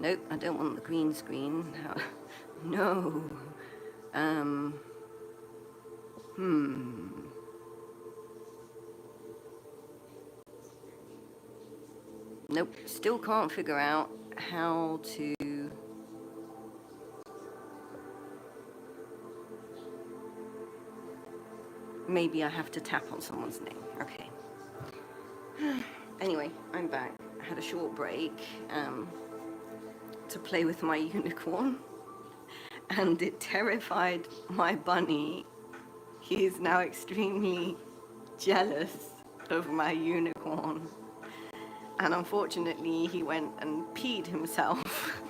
Nope, I don't want the green screen. No. Nope, still can't figure out how to... Maybe I have to tap on someone's name. Okay. Anyway, I'm back. I had a short break to play with my unicorn, and it terrified my bunny. He is now extremely jealous of my unicorn. And unfortunately, he went and peed himself.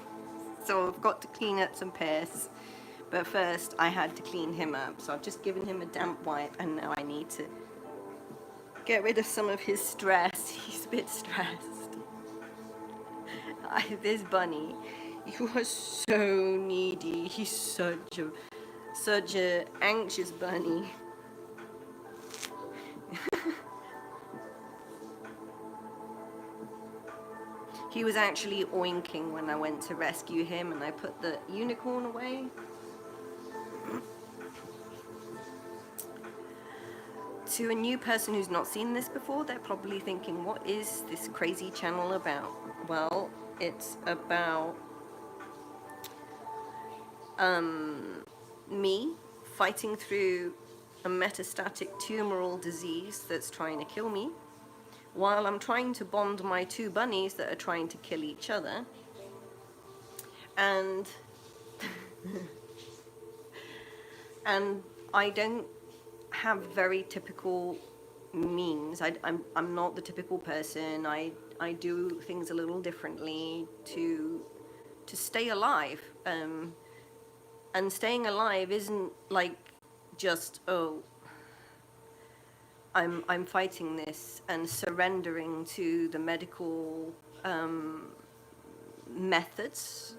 So I've got to clean up some piss. But first, I had to clean him up. So I've just given him a damp wipe, and now I need to get rid of some of his stress. He's a bit stressed. This bunny, you are so needy. He's such a anxious bunny. He was actually oinking when I went to rescue him, and I put the unicorn away. To a new person who's not seen this before, they're probably thinking, what is this crazy channel about? Well, it's about me fighting through a metastatic tumoral disease that's trying to kill me, while I'm trying to bond my two bunnies that are trying to kill each other. And and I don't have very typical means. I'm not the typical person. I do things a little differently to stay alive. And staying alive isn't like just, oh, I'm fighting this and surrendering to the medical methods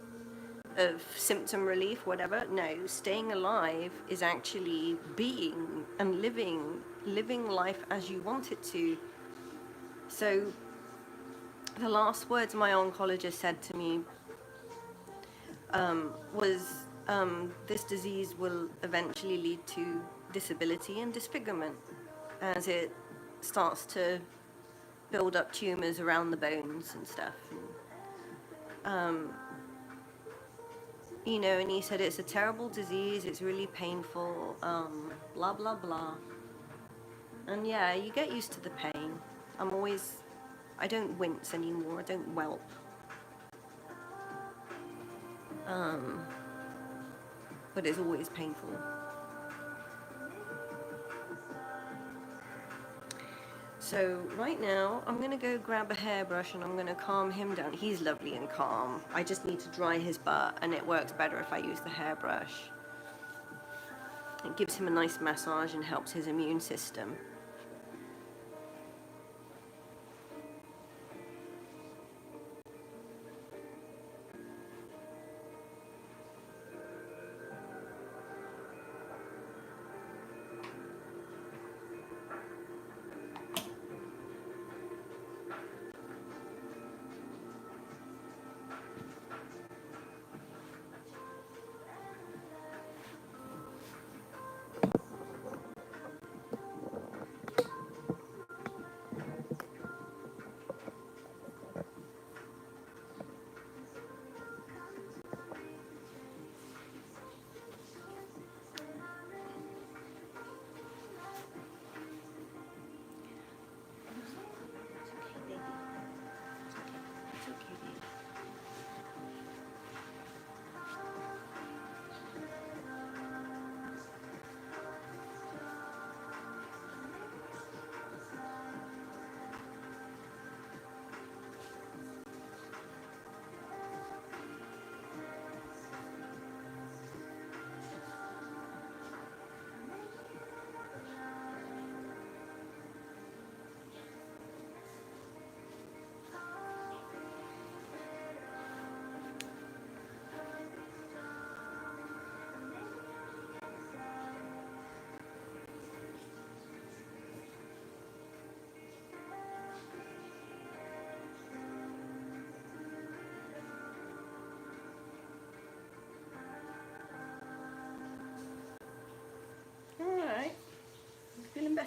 of symptom relief, whatever. No, staying alive is actually being and living life as you want it to. So the last words my oncologist said to me was, this disease will eventually lead to disability and disfigurement as it starts to build up tumors around the bones and stuff. You know, and he said it's a terrible disease, it's really painful, blah, blah, blah. And yeah, you get used to the pain. I don't wince anymore, I don't whelp. But it's always painful. So right now, I'm gonna go grab a hairbrush and I'm gonna calm him down. He's lovely and calm. I just need to dry his butt, and it works better if I use the hairbrush. It gives him a nice massage and helps his immune system.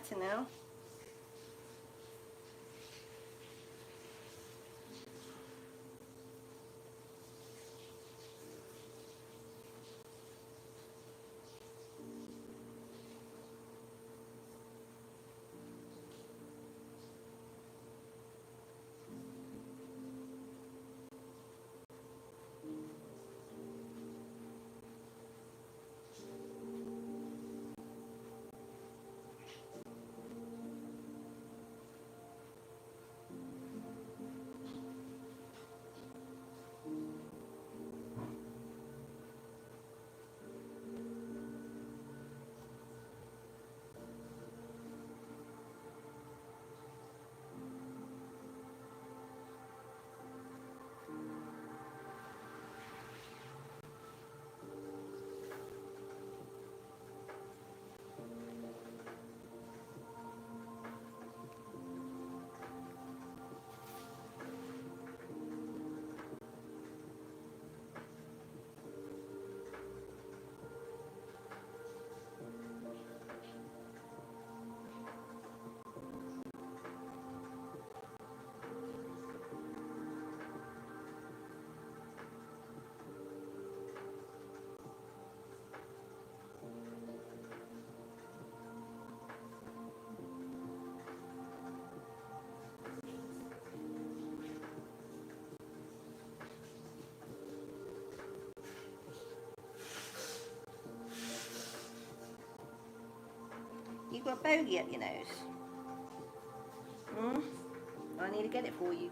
better now. You got a bogey up your nose. I need to get it for you.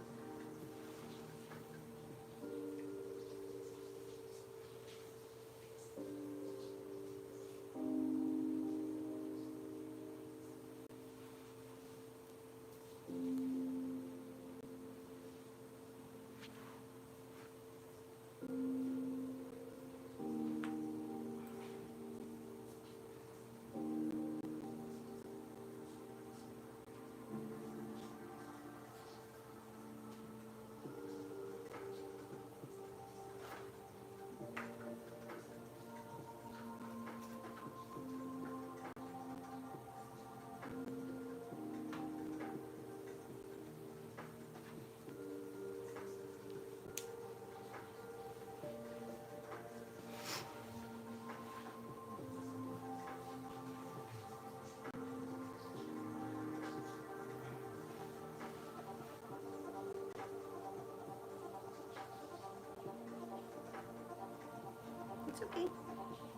It's okay.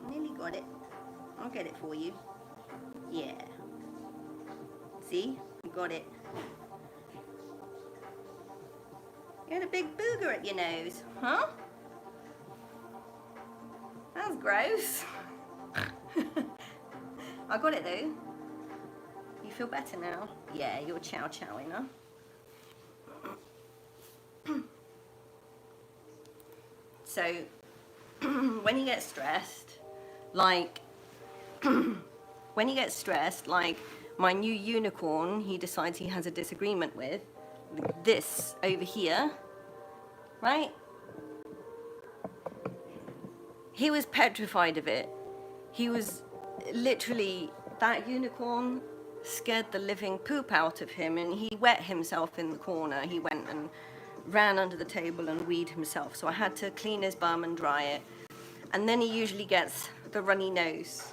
I nearly got it. I'll get it for you. Yeah. See? You got it. You had a big booger at your nose. Huh? That was gross. I got it though. You feel better now? Yeah, you're chow-chowing, huh? So, when you get stressed, like my new unicorn, he decides he has a disagreement with this over here, right? He was petrified of it. He was literally, that unicorn scared the living poop out of him, and he wet himself in the corner. He went and ran under the table and weed himself. So I had to clean his bum and dry it. And then he usually gets the runny nose.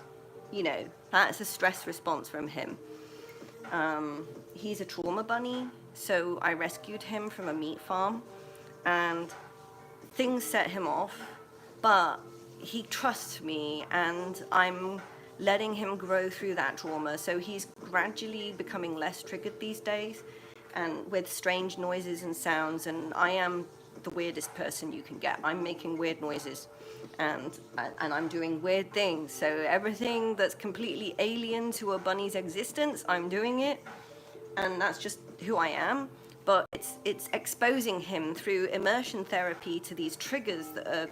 You know, that's a stress response from him. He's a trauma bunny, so I rescued him from a meat farm, and things set him off, but he trusts me, and I'm letting him grow through that trauma. So he's gradually becoming less triggered these days, and with strange noises and sounds, and I am the weirdest person you can get. I'm making weird noises, and I'm doing weird things. So everything that's completely alien to a bunny's existence, I'm doing it, and that's just who I am. But it's exposing him through immersion therapy to these triggers that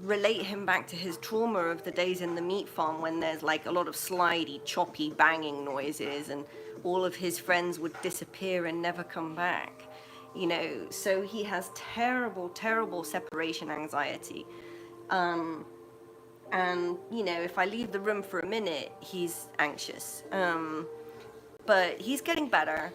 relate him back to his trauma of the days in the meat farm, when there's like a lot of slidey, choppy, banging noises, and all of his friends would disappear and never come back. You know, so he has terrible, terrible separation anxiety. And, you know, if I leave the room for a minute, he's anxious. But he's getting better.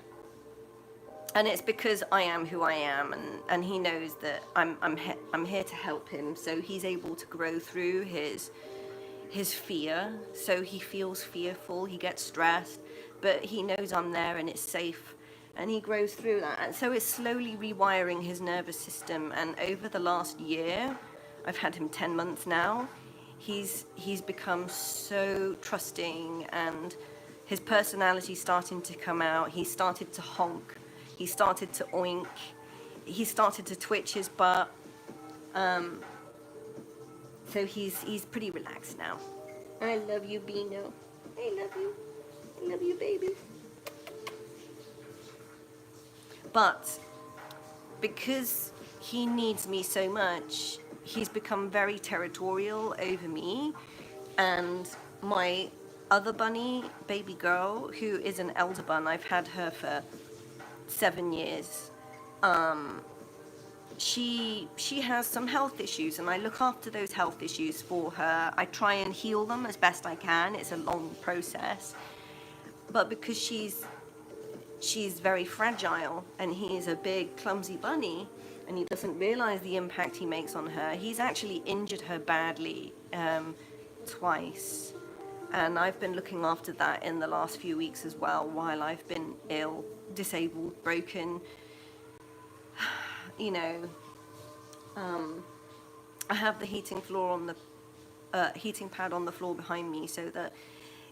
And it's because I am who I am, and he knows that I'm here to help him, so he's able to grow through his fear. So he feels fearful, he gets stressed, but he knows I'm there and it's safe, and he grows through that. And so it's slowly rewiring his nervous system. And over the last year, I've had him 10 months now, he's become so trusting, and his personality's starting to come out. He started to honk. He started to oink. He started to twitch his butt. So he's pretty relaxed now. I love you, Beano. I love you. I love you, baby. But because he needs me so much, he's become very territorial over me. And my other bunny, baby girl, who is an elder bun, I've had her for 7 years. She has some health issues, and I look after those health issues for her. I try and heal them as best I can. It's a long process, but because she's very fragile, and he is a big clumsy bunny, and he doesn't realize the impact he makes on her. He's actually injured her badly twice, and I've been looking after that in the last few weeks as well, while I've been ill, disabled, broken. You know, I have the heating pad on the floor behind me, so that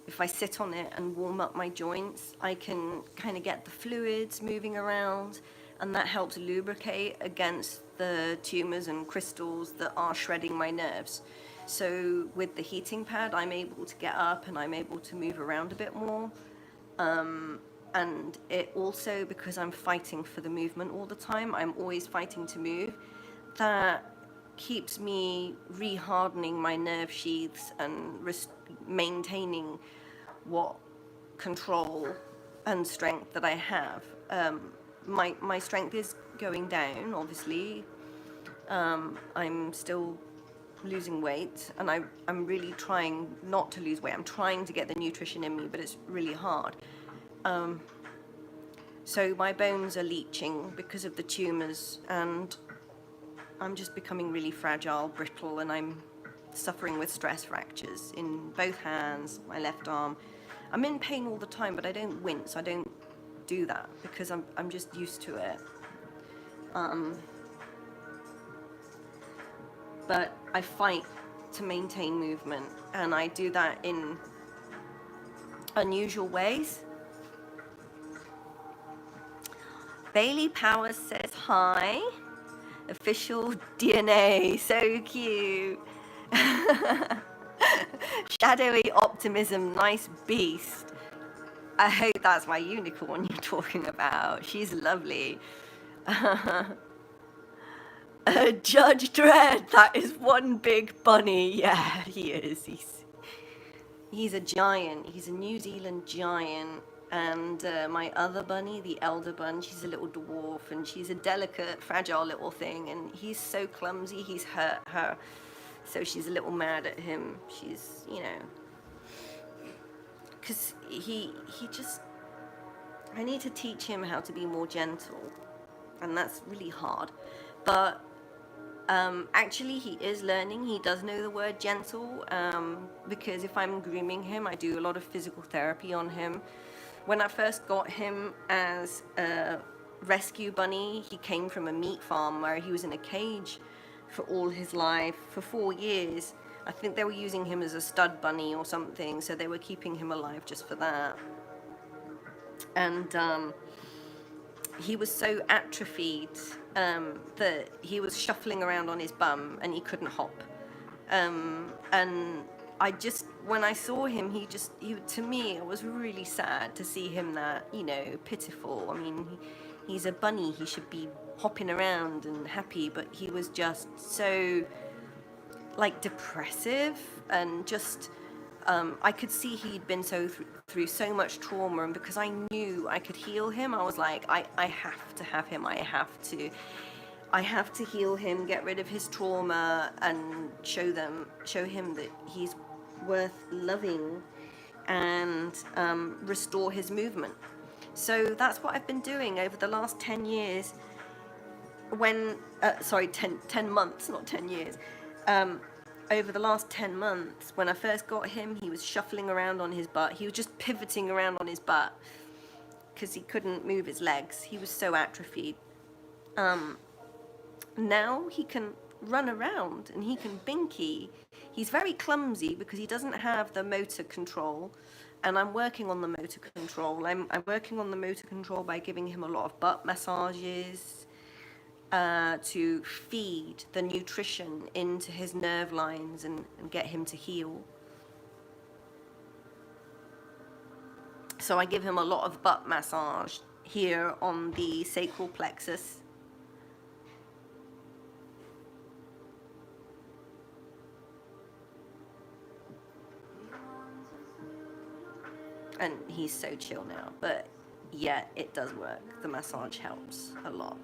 if I sit on it and warm up my joints, I can kind of get the fluids moving around, and that helps lubricate against the tumors and crystals that are shredding my nerves. So with the heating pad, I'm able to get up and I'm able to move around a bit more. And it also, because I'm fighting for the movement all the time, I'm always fighting to move, that keeps me rehardening my nerve sheaths and maintaining what control and strength that I have. My strength is going down, obviously. I'm still losing weight, and I'm really trying not to lose weight. I'm trying to get the nutrition in me, but it's really hard. So my bones are leaching because of the tumors, and I'm just becoming really fragile, brittle, and I'm suffering with stress fractures in both hands, my left arm. I'm in pain all the time, but I don't wince. I don't do that because I'm just used to it. But I fight to maintain movement, and I do that in unusual ways. Bailey Powers says hi. Official DNA, so cute. Shadowy optimism, nice beast. I hope that's my unicorn you're talking about. She's lovely. Judge Dredd, that is one big bunny. Yeah, he is. He's a giant. He's a New Zealand giant. And my other bunny, the elder bun, she's a little dwarf, and she's a delicate, fragile little thing, and he's so clumsy, he's hurt her, so she's a little mad at him. She's, you know, because he just, I need to teach him how to be more gentle, and that's really hard. But actually he is learning. He does know the word gentle, because if I'm grooming him, I do a lot of physical therapy on him. When I first got him as a rescue bunny, he came from a meat farm where he was in a cage for all his life, for 4 years. I think they were using him as a stud bunny or something, so they were keeping him alive just for that. And he was so atrophied that he was shuffling around on his bum and he couldn't hop. And I just, when I saw him, to me, it was really sad to see him that, you know, pitiful. I mean, he's a bunny, he should be hopping around and happy, but he was just so, like, depressive, and just, I could see he'd been through so much trauma, and because I knew I could heal him, I was like, I have to have him, I have to. I have to heal him, get rid of his trauma, and show him that he's worth loving, and restore his movement. So that's what I've been doing over the last 10 years. When, sorry, 10 months, not 10 years. Over the last 10 months, when I first got him, he was shuffling around on his butt. He was just pivoting around on his butt because he couldn't move his legs. He was so atrophied. Now he can run around and he can binky. He's very clumsy because he doesn't have the motor control, and I'm working on the motor control. I'm working on the motor control by giving him a lot of butt massages to feed the nutrition into his nerve lines and get him to heal. So I give him a lot of butt massage here on the sacral plexus. And he's so chill now, but yeah, it does work. The massage helps a lot.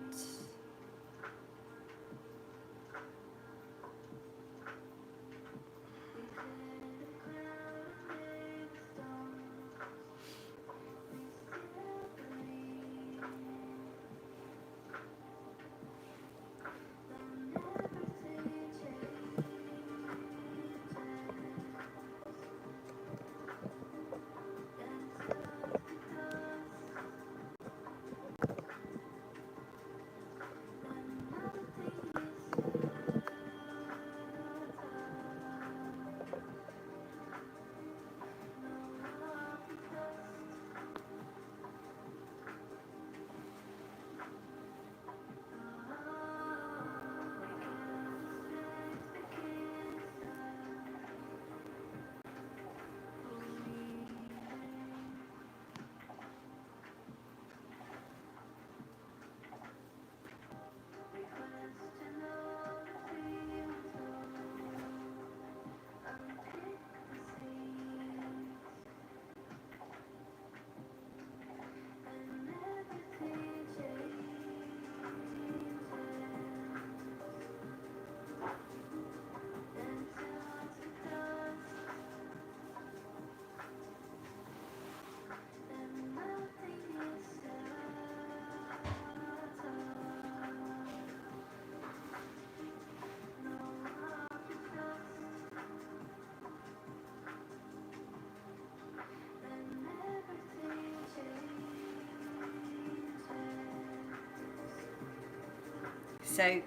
So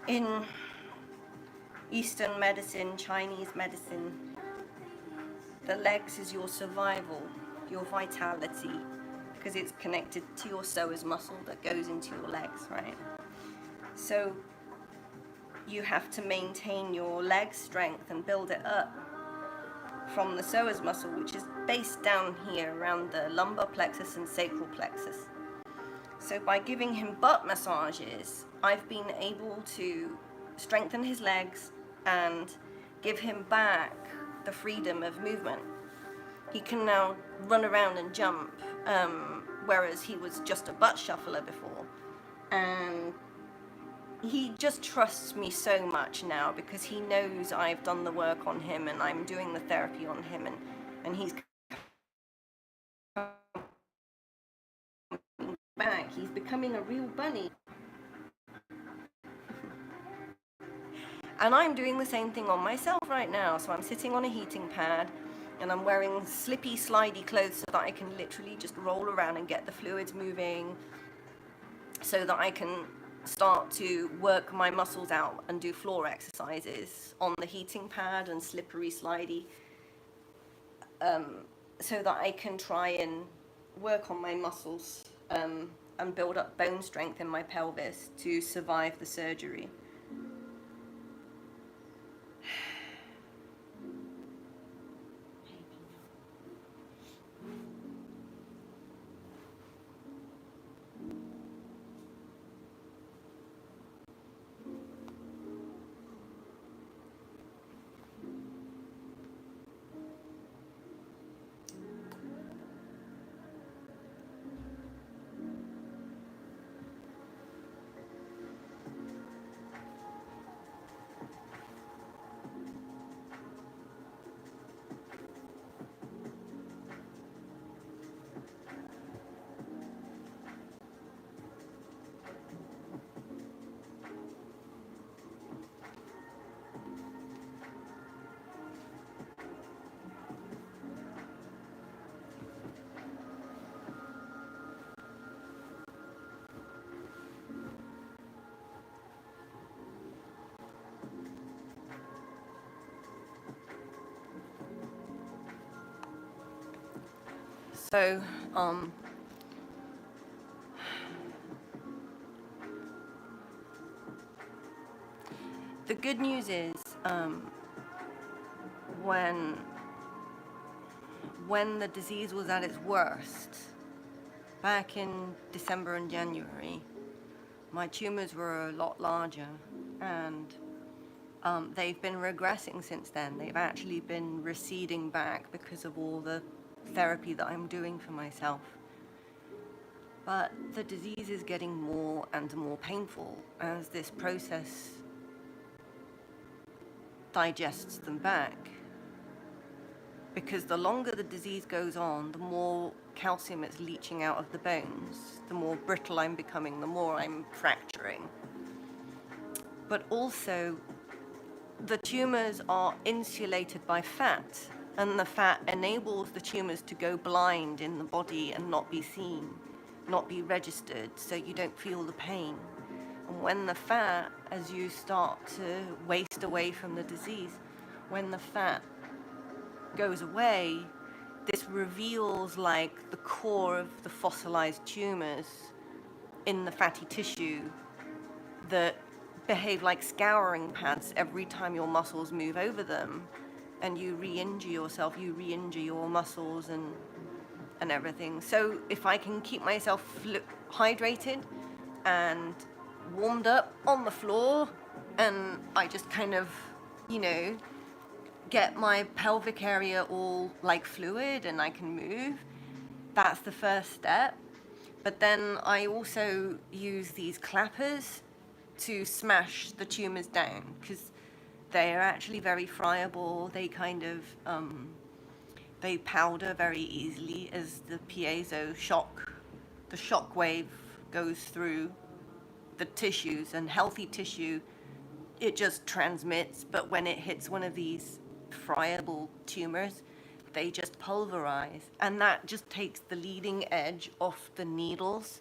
in Eastern medicine, Chinese medicine, the legs is your survival, your vitality, because it's connected to your psoas muscle that goes into your legs, right? So you have to maintain your leg strength and build it up from the psoas muscle, which is based down here around the lumbar plexus and sacral plexus. So by giving him butt massages, I've been able to strengthen his legs and give him back the freedom of movement. He can now run around and jump, whereas he was just a butt shuffler before. And he just trusts me so much now because he knows I've done the work on him and I'm doing the therapy on him, and he's back. He's becoming a real bunny. And I'm doing the same thing on myself right now. So I'm sitting on a heating pad and I'm wearing slippy, slidey clothes so that I can literally just roll around and get the fluids moving, so that I can start to work my muscles out and do floor exercises on the heating pad and slippery, slidey, so that I can try and work on my muscles and build up bone strength in my pelvis to survive the surgery. So, the good news is, when the disease was at its worst, back in December and January, my tumors were a lot larger, and they've been regressing since then. They've actually been receding back because of all the therapy that I'm doing for myself. But the disease is getting more and more painful as this process digests them back. Because the longer the disease goes on, the more calcium it's leaching out of the bones, the more brittle I'm becoming, the more I'm fracturing. But also, the tumors are insulated by fat, and the fat enables the tumors to go blind in the body and not be seen, not be registered, so you don't feel the pain. And when the fat, as you start to waste away from the disease, when the fat goes away, this reveals like the core of the fossilized tumors in the fatty tissue that behave like scouring pads every time your muscles move over them, and you re-injure yourself, you re-injure your muscles and everything. So if I can keep myself hydrated and warmed up on the floor, and I just kind of, get my pelvic area all like fluid and I can move, that's the first step. But then I also use these clappers to smash the tumors down, because they are actually very friable. They kind of, they powder very easily as the piezo shock, the shock wave goes through the tissues, and healthy tissue, it just transmits, but when it hits one of these friable tumors, they just pulverize, and that just takes the leading edge off the needles,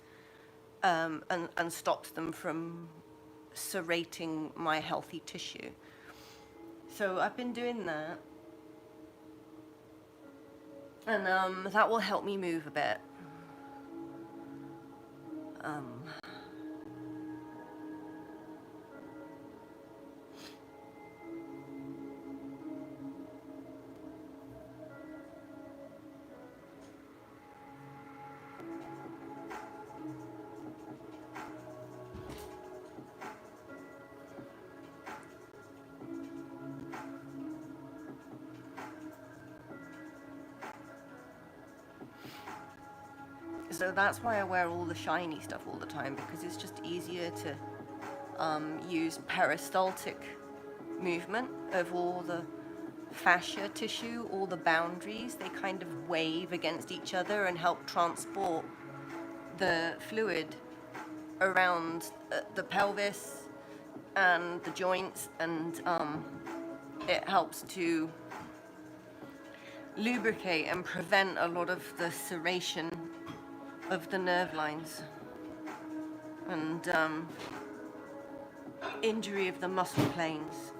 and stops them from serrating my healthy tissue. So I've been doing that, and that will help me move a bit. So that's why I wear all the shiny stuff all the time, because it's just easier to use peristaltic movement of all the fascia tissue, all the boundaries. They kind of wave against each other and help transport the fluid around the pelvis and the joints, and it helps to lubricate and prevent a lot of the serration of the nerve lines and injury of the muscle planes.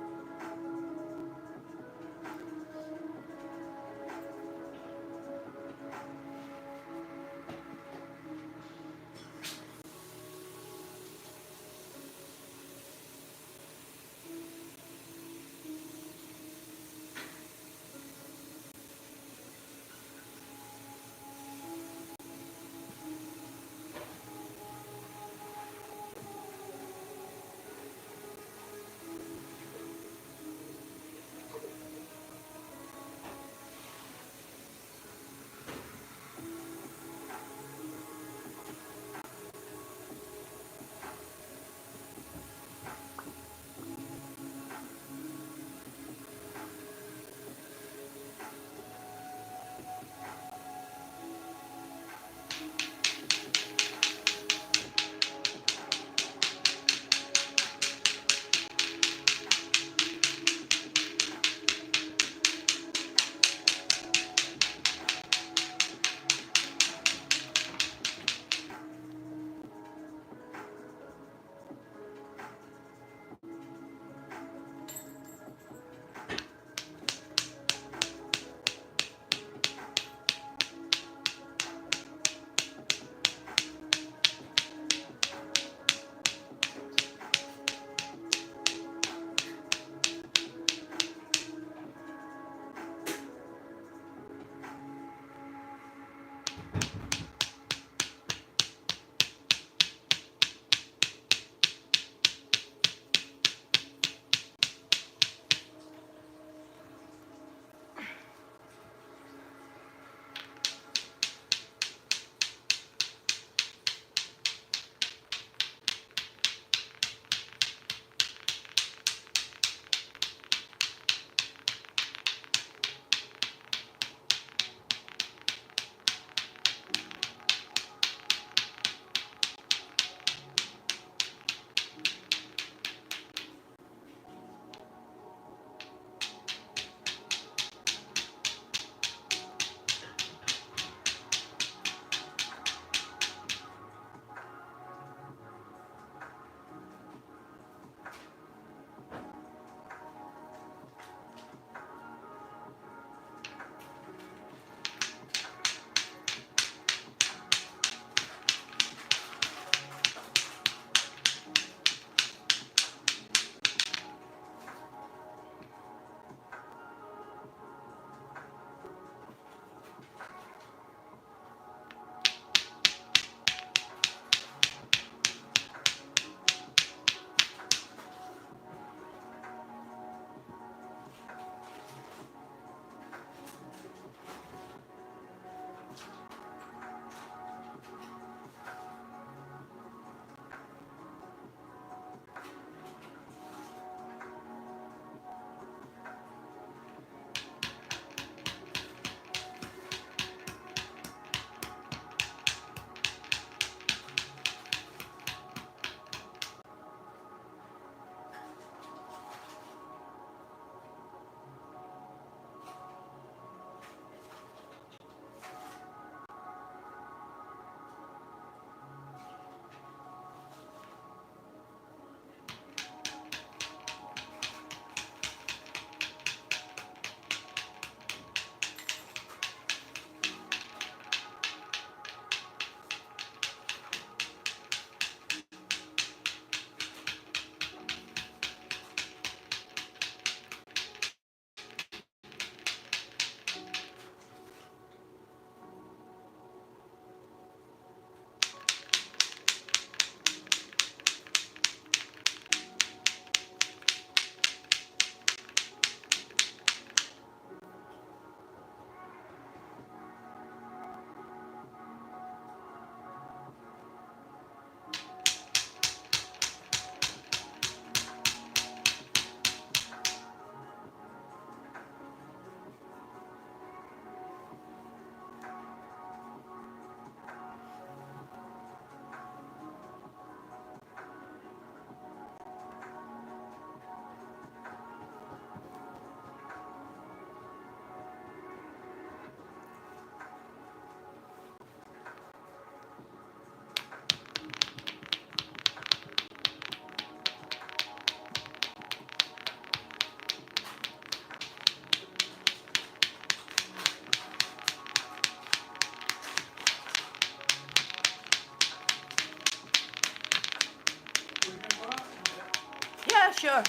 sure.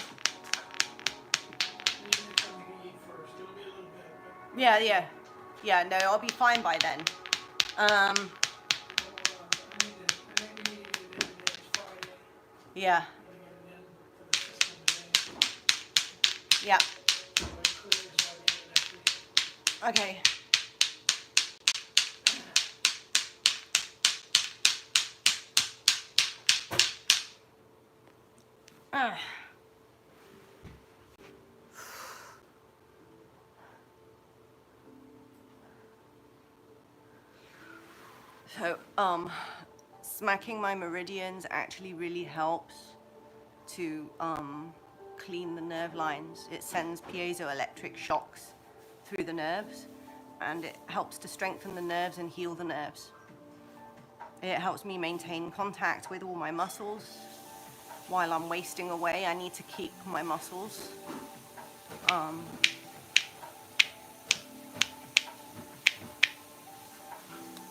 Yeah, yeah. Yeah, no, I'll be fine by then. Yeah. Yeah. Okay. So, smacking my meridians actually really helps to clean the nerve lines. It sends piezoelectric shocks through the nerves, and it helps to strengthen the nerves and heal the nerves. It helps me maintain contact with all my muscles. While I'm wasting away, I need to keep my muscles.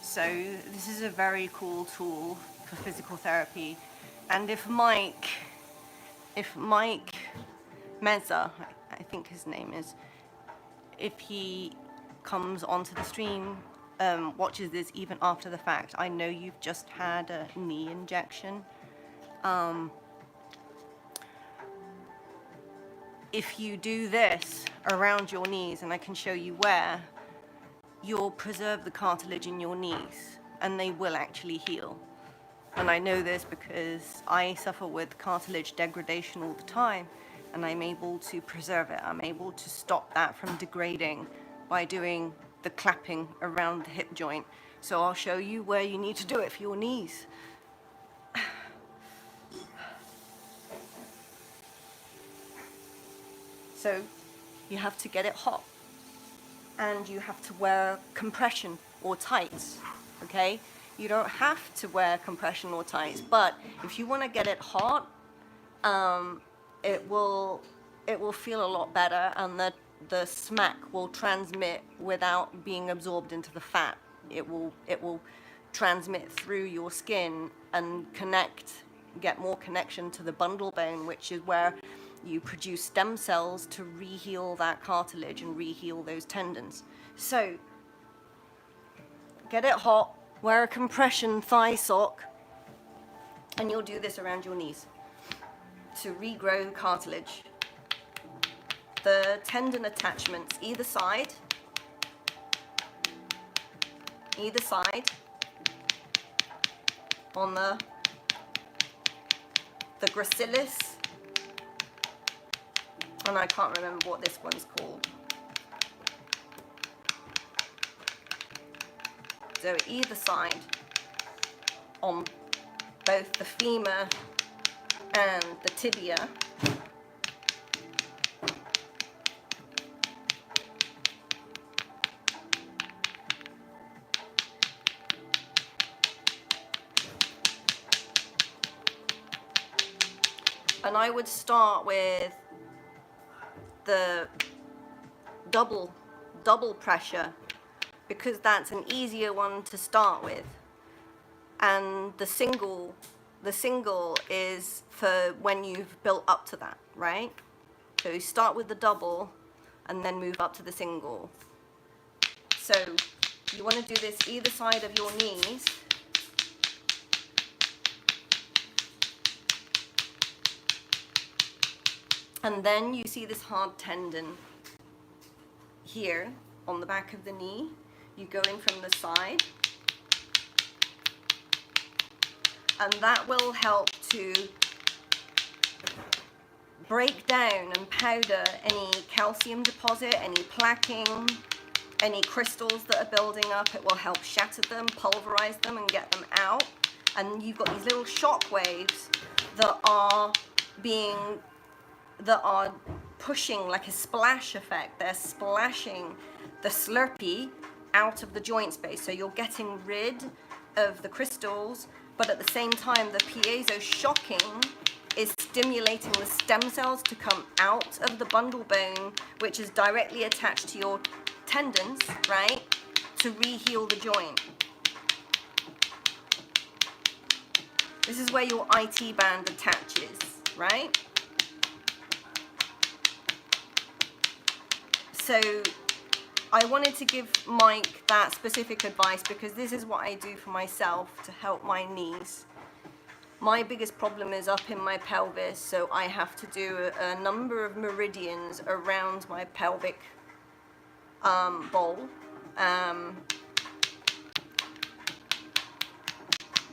So this is a very cool tool for physical therapy. And if Mike Meza, I think his name is, if he comes onto the stream, watches this even after the fact, I know you've just had a knee injection. If you do this around your knees, and I can show you where, you'll preserve the cartilage in your knees, and they will actually heal. And I know this because I suffer with cartilage degradation all the time, and I'm able to preserve it. I'm able to stop that from degrading by doing the clapping around the hip joint. So I'll show you where you need to do it for your knees. So you have to get it hot, and you have to wear compression or tights, okay? You don't have to wear compression or tights, but if you want to get it hot, it will feel a lot better, and the smack will transmit without being absorbed into the fat. It will transmit through your skin and get more connection to the bundle bone, which is where you produce stem cells to reheal that cartilage and reheal those tendons. So get it hot, wear a compression thigh sock, and you'll do this around your knees to regrow the cartilage. The tendon attachments either side, on the gracilis, and I can't remember what this one's called. So either side, on both the femur and the tibia, and I would start with the double pressure, because that's an easier one to start with, and the single is for when you've built up to that, right? So you start with the double and then move up to the single. So you want to do this either side of your knees. And then you see this hard tendon here on the back of the knee. You go in from the side, and that will help to break down and powder any calcium deposit, any plaquing, any crystals that are building up. It will help shatter them, pulverize them, and get them out. And you've got these little shock waves that are pushing like a splash effect. They're splashing the Slurpee out of the joint space. So you're getting rid of the crystals, but at the same time, the piezo shocking is stimulating the stem cells to come out of the bundle bone, which is directly attached to your tendons, right, to reheal the joint. This is where your IT band attaches, right? So I wanted to give Mike that specific advice because this is what I do for myself to help my knees. My biggest problem is up in my pelvis, so I have to do a number of meridians around my pelvic bowl.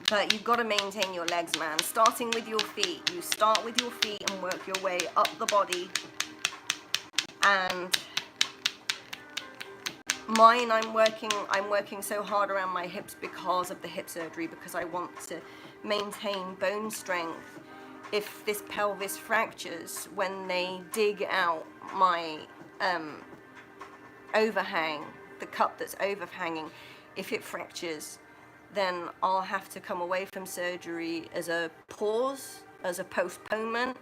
But you've got to maintain your legs, man. Starting with your feet. You start with your feet and work your way up the body. And mine, I'm working so hard around my hips because of the hip surgery, because I want to maintain bone strength. If this pelvis fractures when they dig out my overhang, the cup that's overhanging, if it fractures, then I'll have to come away from surgery as a pause, as a postponement,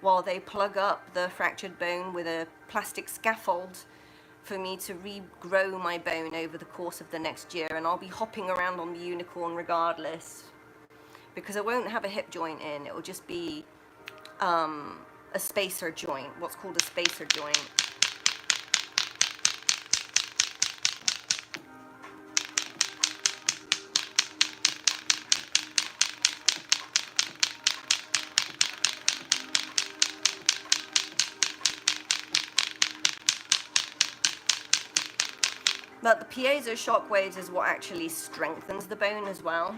while they plug up the fractured bone with a plastic scaffold for me to regrow my bone over the course of the next year. And I'll be hopping around on the unicorn regardless, because I won't have a hip joint in. It will just be a spacer joint, what's called a spacer joint. But the piezo shock waves is what actually strengthens the bone as well.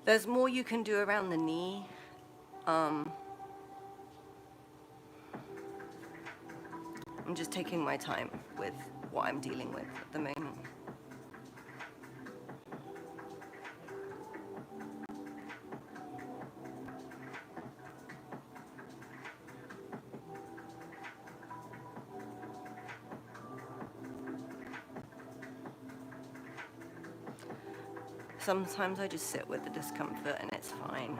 There's more you can do around the knee. I'm just taking my time with what I'm dealing with at the moment. Sometimes I just sit with the discomfort and it's fine.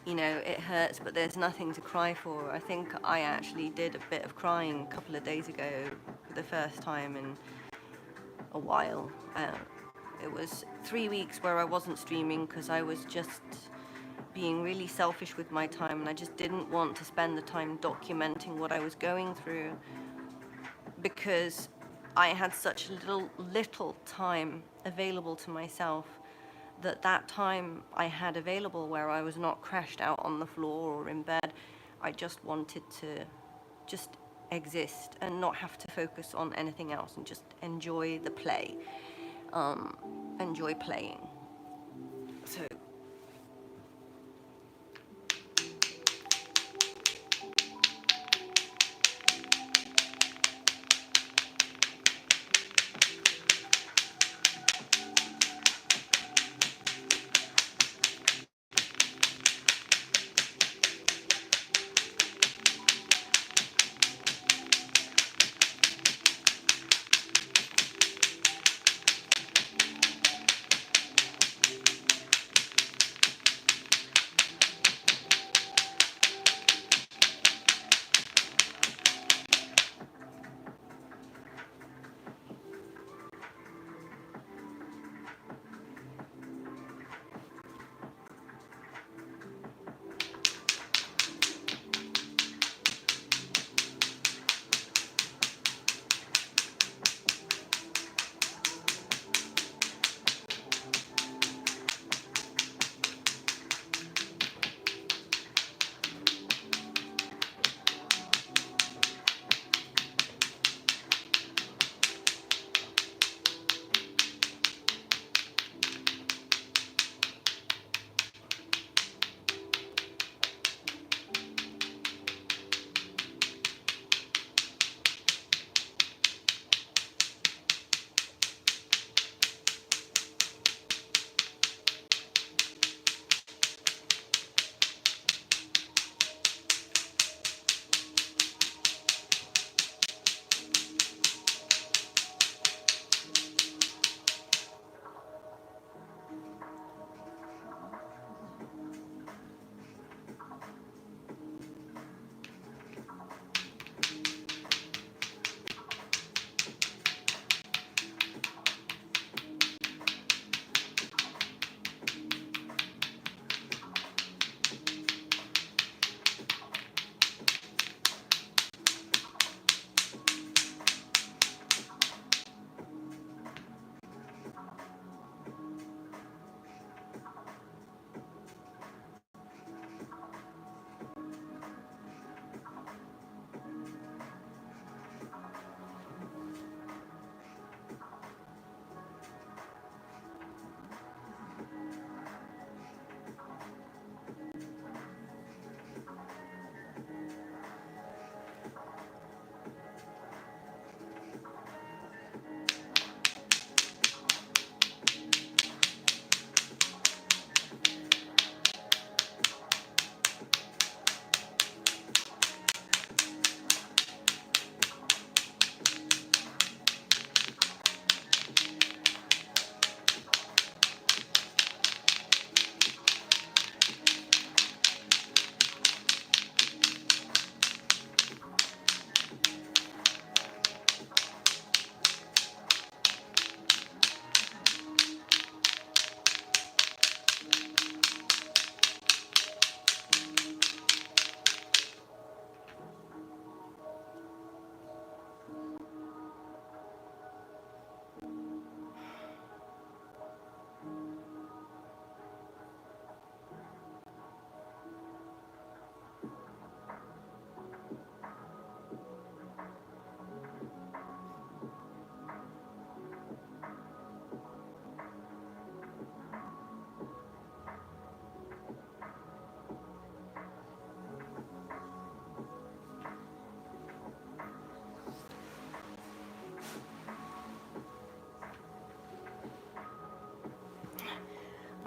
You know, it hurts, but there's nothing to cry for. I think I actually did a bit of crying a couple of days ago for the first time in a while. It was 3 weeks where I wasn't streaming because I was just being really selfish with my time, and I just didn't want to spend the time documenting what I was going through because I had such little time available to myself. That time I had available where I was not crashed out on the floor or in bed, I just wanted to just exist and not have to focus on anything else and just enjoy the play, enjoy playing. So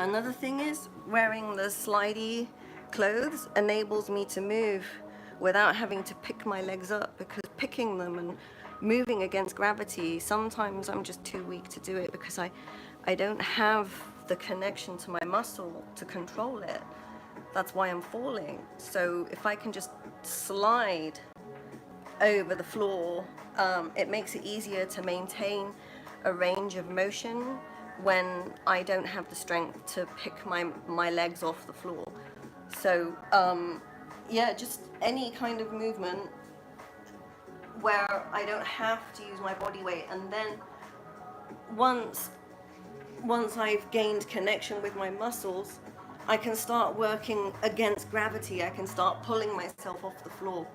Another thing is wearing the slidey clothes enables me to move without having to pick my legs up, because picking them and moving against gravity, sometimes I'm just too weak to do it because I don't have the connection to my muscle to control it. That's why I'm falling. So if I can just slide over the floor, it makes it easier to maintain a range of motion when I don't have the strength to pick my legs off the floor. So yeah, just any kind of movement where I don't have to use my body weight. And then once I've gained connection with my muscles, I can start working against gravity. I can start pulling myself off the floor.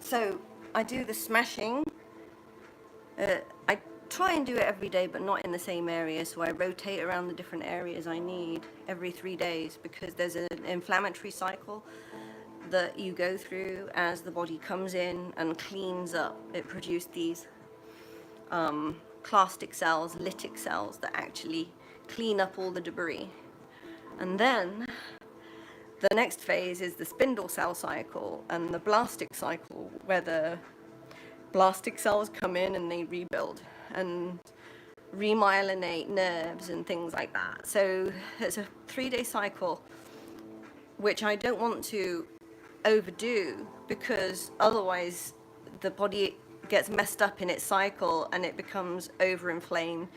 So I do the smashing. I try and do it every day, but not in the same area. So I rotate around the different areas I need every 3 days, because there's an inflammatory cycle that you go through as the body comes in and cleans up. It produces these clastic cells, lytic cells, that actually clean up all the debris. And then the next phase is the spindle cell cycle and the blastic cycle, where the blastic cells come in and they rebuild and remyelinate nerves and things like that. So it's a 3-day cycle, which I don't want to overdo, because otherwise the body gets messed up in its cycle and it becomes overinflamed.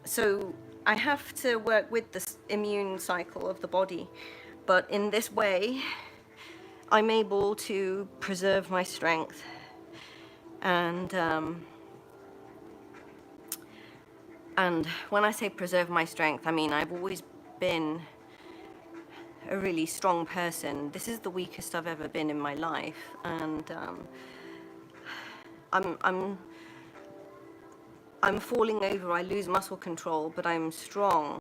So I have to work with the immune cycle of the body, but in this way I'm able to preserve my strength. And when I say preserve my strength, I mean I've always been a really strong person. This is the weakest I've ever been in my life, and I'm falling over. I lose muscle control, but I'm strong,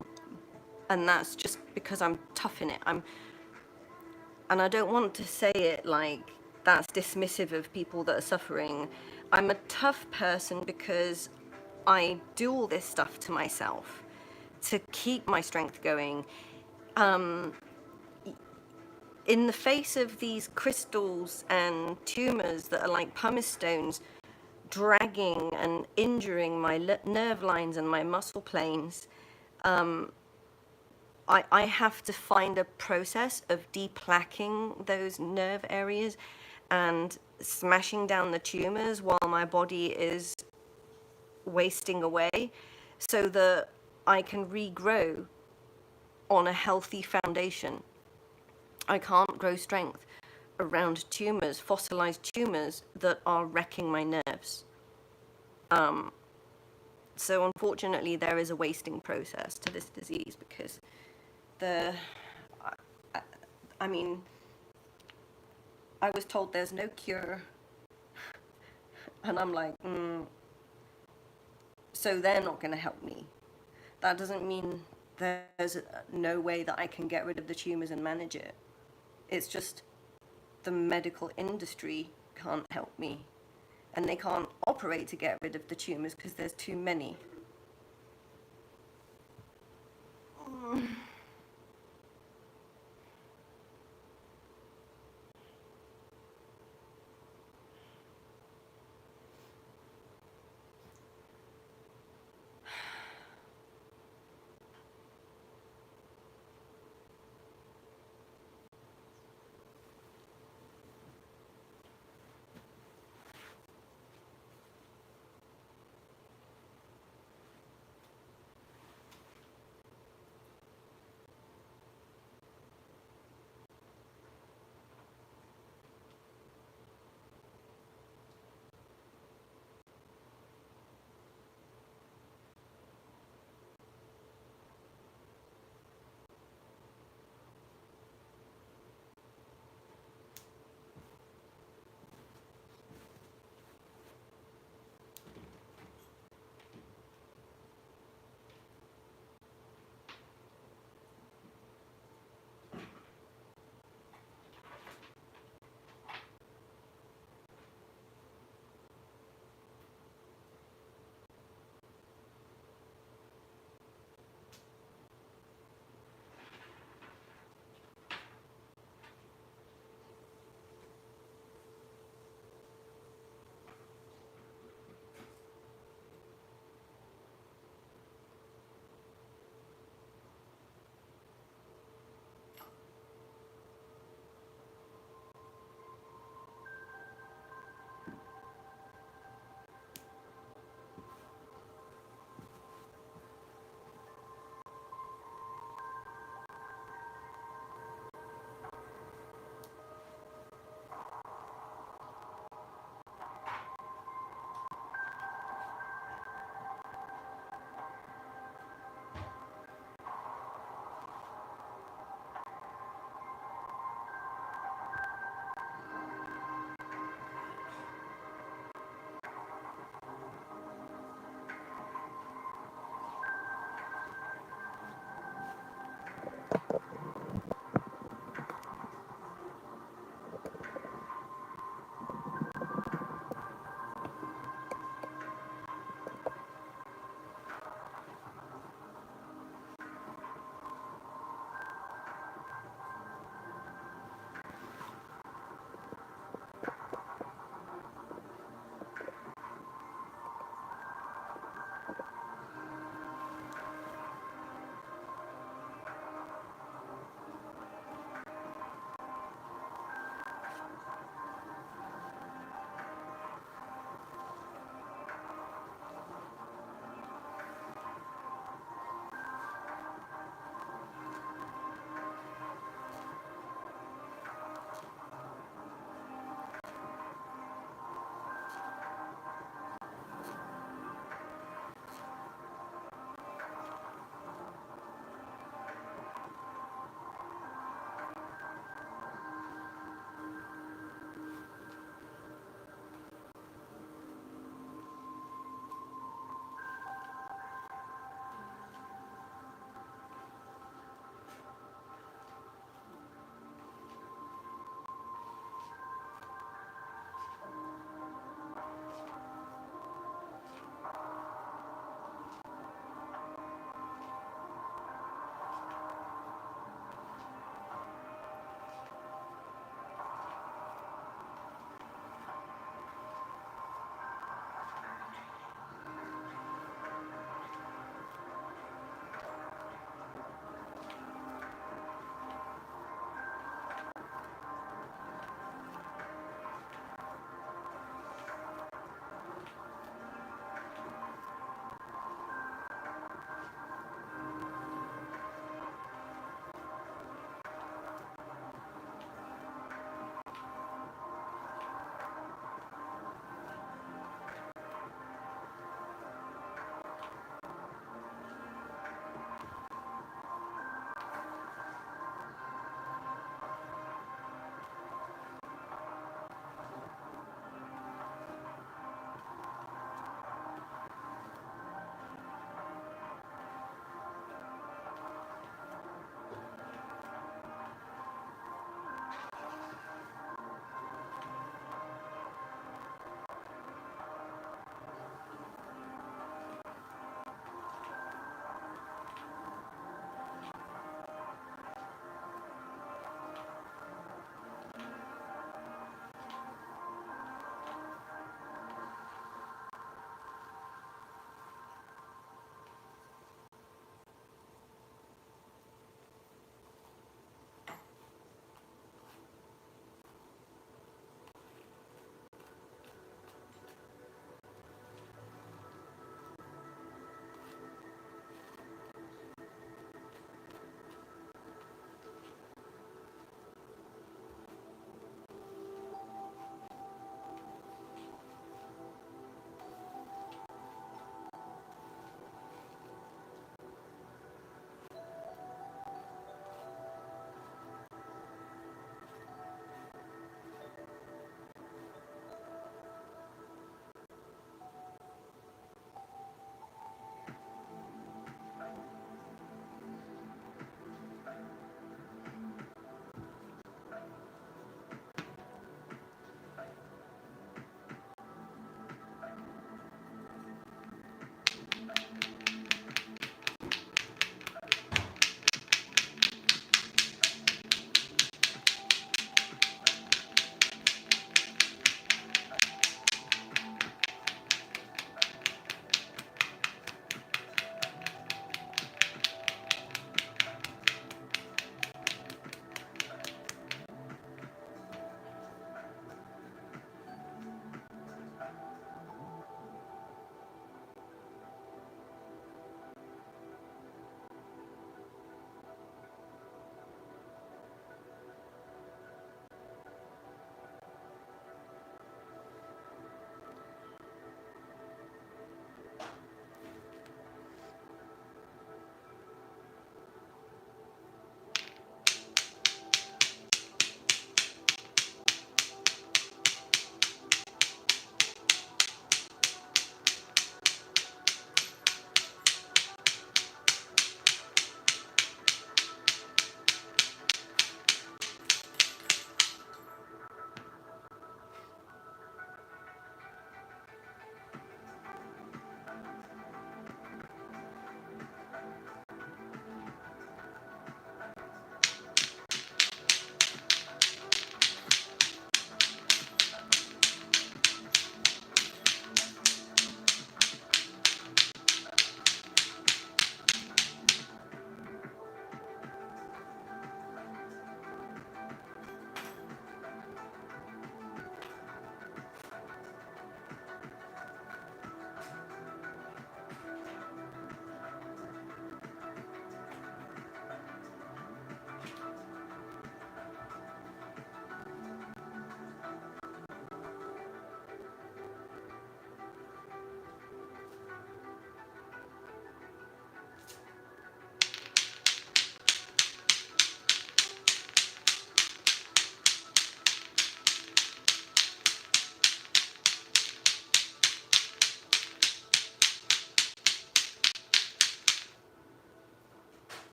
and that's just because I'm tough in it. And I don't want to say it like that's dismissive of people that are suffering. I'm a tough person because I do all this stuff to myself to keep my strength going. In the face of these crystals and tumors that are like pumice stones, dragging and injuring my nerve lines and my muscle planes, I have to find a process of deplaquing those nerve areas and smashing down the tumors while my body is wasting away, so that I can regrow on a healthy foundation. I can't grow strength around tumors, fossilized tumors that are wrecking my nerves. So unfortunately, there is a wasting process to this disease, because I mean, I was told there's no cure, and I'm like, so they're not going to help me. That doesn't mean there's no way that I can get rid of the tumors and manage it. It's just the medical industry can't help me, and they can't operate to get rid of the tumors because there's too many.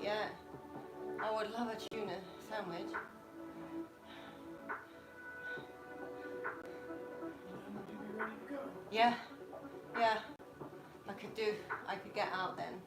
Yeah. I would love a tuna sandwich. Would you be ready to go? Yeah. Yeah. I could get out then.